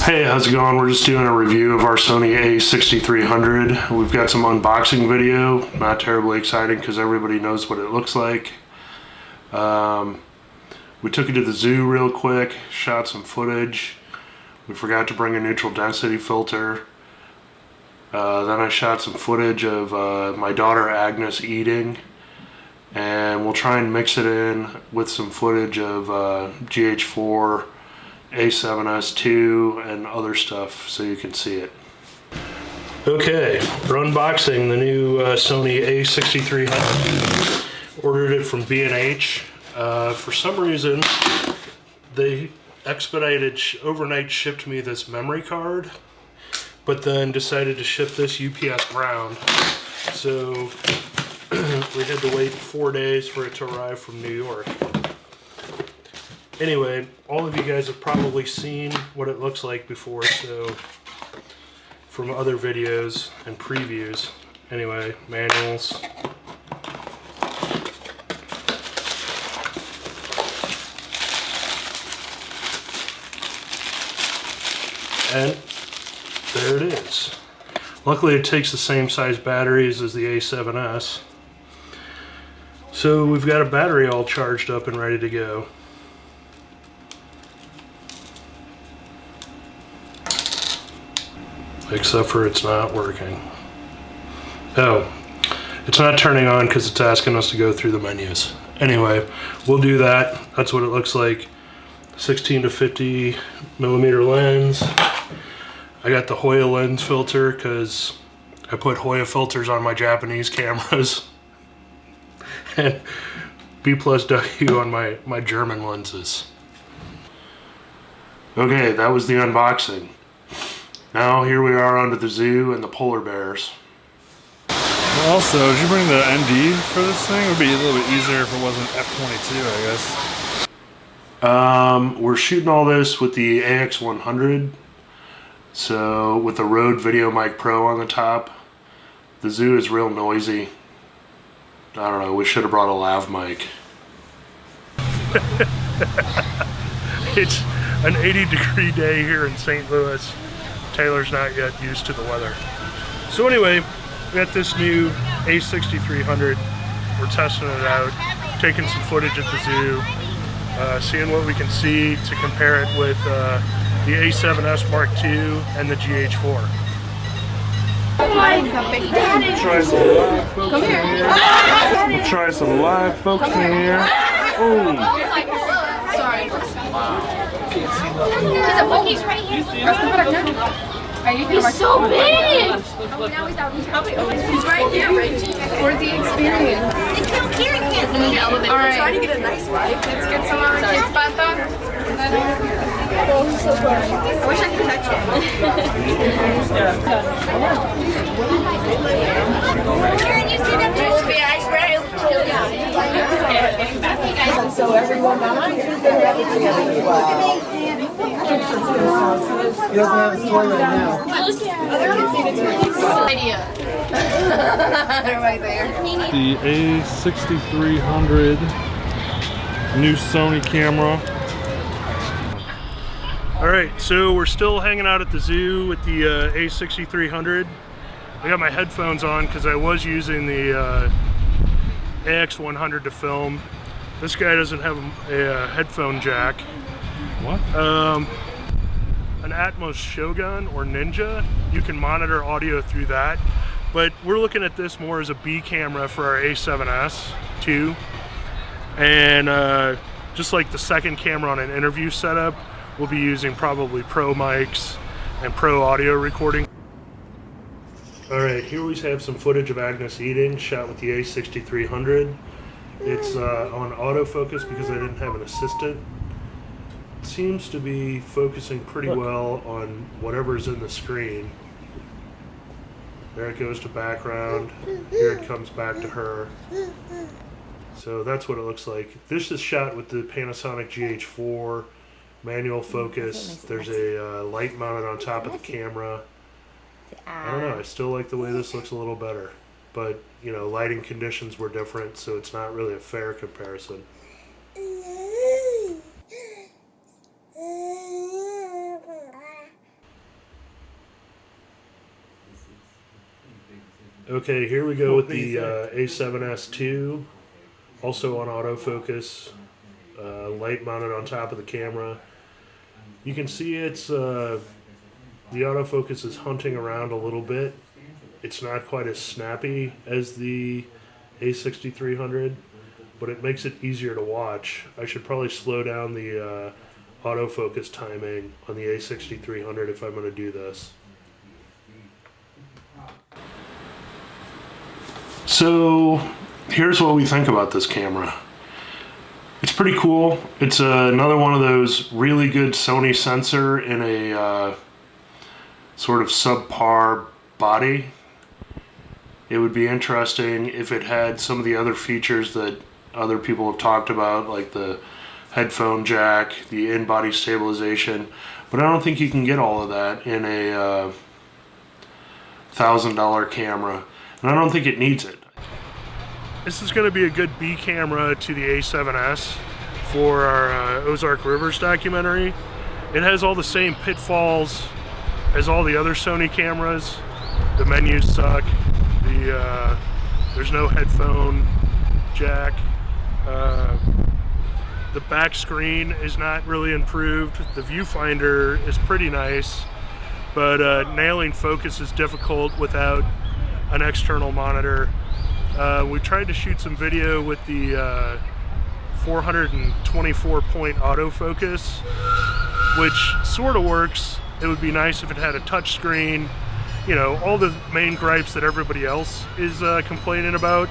Hey, how's it going? We're just doing a review of our Sony A6300. We've got some unboxing video, not terribly exciting because everybody knows what it looks like. We took it to the zoo real quick, shot some footage. We forgot to bring a neutral density filter. Then I shot some footage of my daughter Agnes eating, and we'll try and mix it in with some footage of GH4, A7sII, and other stuff so you can see it. Okay, we're unboxing the new Sony A6300. Ordered it from B&H. For some reason, they expedited, overnight shipped me this memory card, but then decided to ship this UPS ground. So we had to wait 4 days for it to arrive from New York. Anyway, all of you guys have probably seen what it looks like before, so from other videos and previews. Anyway, manuals. And there it is. Luckily it takes the same size batteries as the A7S. So we've got a battery all charged up and ready to go. Except for it's not working. Oh, it's not turning on because it's asking us to go through the menus. Anyway, we'll do that. That's what it looks like. 16 to 50 millimeter lens. I got the Hoya lens filter because I put Hoya filters on my Japanese cameras. And B+W on my German lenses. Okay, that was the unboxing. Now here we are onto the zoo and the polar bears. Also, did you bring the ND for this thing? It would be a little bit easier if it wasn't F22, I guess. We're shooting all this with the AX100. So with the Rode VideoMic Pro on the top. The zoo is real noisy. I don't know, we should have brought a lav mic. It's an 80-degree day here in St. Louis. Taylor's not yet used to the weather. So anyway, we got this new A6300. We're testing it out, taking some footage at the zoo, seeing what we can see to compare it with the A7S Mark II and the GH4. We'll try some live folks in here. Oh. Sorry. There's a Wookiees right here. He's so big! Oh, now he's out. He's probably always. He's right here, Reggie. For the experience. Alright. Try to get a nice mic. Let's get some on the kid spot though. Oh, he's so good. I wish I could touch it. Karen, you see that? I swear it will kill you. So everyone behind you can have it together. He doesn't have a toy right now. Idea. Right there. The A6300 new Sony camera. Alright, so we're still hanging out at the zoo with the A6300. I got my headphones on because I was using the AX100 to film. This guy doesn't have a headphone jack. What? An Atmos Shogun or Ninja. You can monitor audio through that. But we're looking at this more as a B camera for our A7S II. And just like the second camera on an interview setup, we'll be using probably pro mics and pro audio recording. Alright, here we have some footage of Agnes eating, shot with the A6300. It's on autofocus because I didn't have an assistant. It seems to be focusing pretty well on whatever's in the screen. There it goes to background. Here it comes back to her. So that's what it looks like. This is shot with the Panasonic GH4 manual focus. There's a light mounted on top of the camera. I don't know, I still like the way this looks a little better. But, you know, lighting conditions were different, so it's not really a fair comparison. Okay, here we go with the A7S II, also on autofocus, light mounted on top of the camera. You can see it's the autofocus is hunting around a little bit. It's not quite as snappy as the A6300, but it makes it easier to watch. I should probably slow down the autofocus timing on the A6300 if I'm going to do this. So here's what we think about this camera. It's pretty cool. It's another one of those really good Sony sensor in a sort of subpar body. It would be interesting if it had some of the other features that other people have talked about, like the headphone jack, the in-body stabilization, but I don't think you can get all of that in a $1,000 camera, and I don't think it needs it. This is going to be a good B camera to the A7S for our Ozark Rivers documentary. It has all the same pitfalls as all the other Sony cameras. The menus suck. There's no headphone jack. The back screen is not really improved. The viewfinder is pretty nice, but nailing focus is difficult without an external monitor. We tried to shoot some video with the 424 point autofocus, which sort of works. It would be nice if it had a touch screen, you know, all the main gripes that everybody else is complaining about.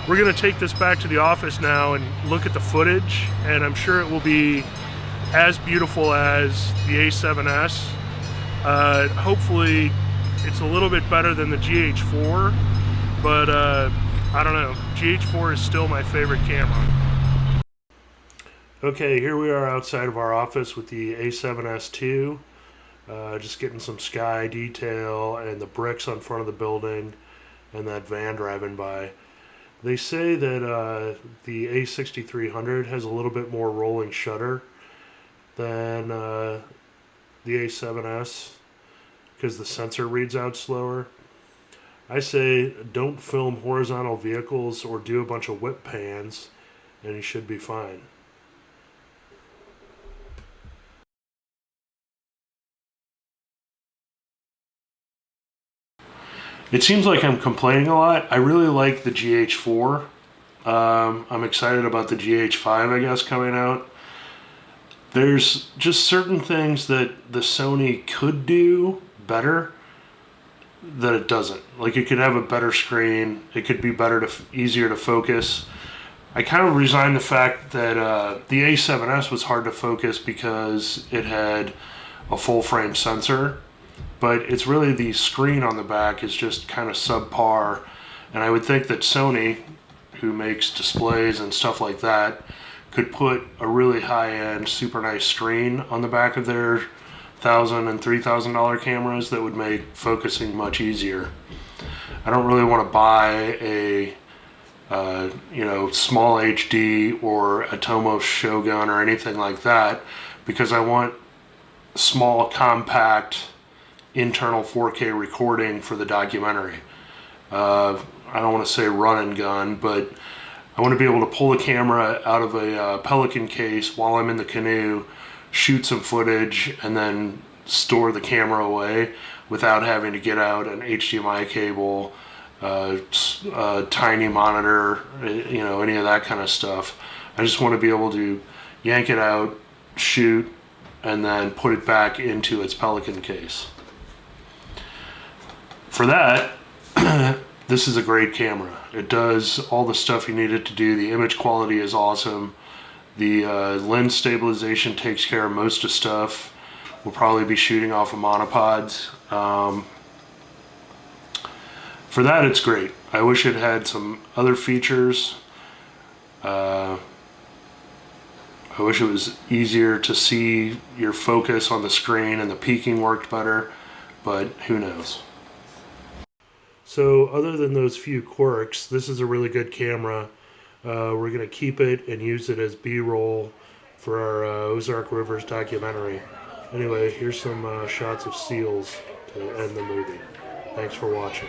We're going to take this back to the office now and look at the footage, and I'm sure it will be as beautiful as the A7S. Hopefully it's a little bit better than the GH4, but I don't know. GH4 is still my favorite camera. Okay, here we are outside of our office with the A7S II. Just getting some sky detail and the bricks on front of the building and that van driving by. They say that the A6300 has a little bit more rolling shutter than the A7S because the sensor reads out slower. I say don't film horizontal vehicles or do a bunch of whip pans and you should be fine. It seems like I'm complaining a lot. I really like the GH4. I'm excited about the GH5, I guess, coming out. There's just certain things that the Sony could do better that it doesn't. Like, it could have a better screen. It could be better easier to focus. I kind of resigned the fact that the A7S was hard to focus because it had a full frame sensor. But it's really the screen on the back is just kind of subpar. And I would think that Sony, who makes displays and stuff like that, could put a really high-end, super nice screen on the back of their $1,000 and $3,000 cameras that would make focusing much easier. I don't really want to buy a small HD or a Tomos Shogun or anything like that because I want small, compact, internal 4K recording for the documentary. I don't want to say run and gun, but I want to be able to pull the camera out of a Pelican case while I'm in the canoe, shoot some footage, and then store the camera away without having to get out an HDMI cable, a tiny monitor, any of that kind of stuff. I just want to be able to yank it out, shoot, and then put it back into its Pelican case. For that, this is a great camera. It does all the stuff you need it to do. The image quality is awesome. The lens stabilization takes care of most of stuff. We'll probably be shooting off of monopods. For that, it's great. I wish it had some other features. I wish it was easier to see your focus on the screen and the peaking worked better, but who knows. So other than those few quirks, this is a really good camera. We're going to keep it and use it as B-roll for our Ozark Rivers documentary. Anyway, here's some shots of seals to end the movie. Thanks for watching.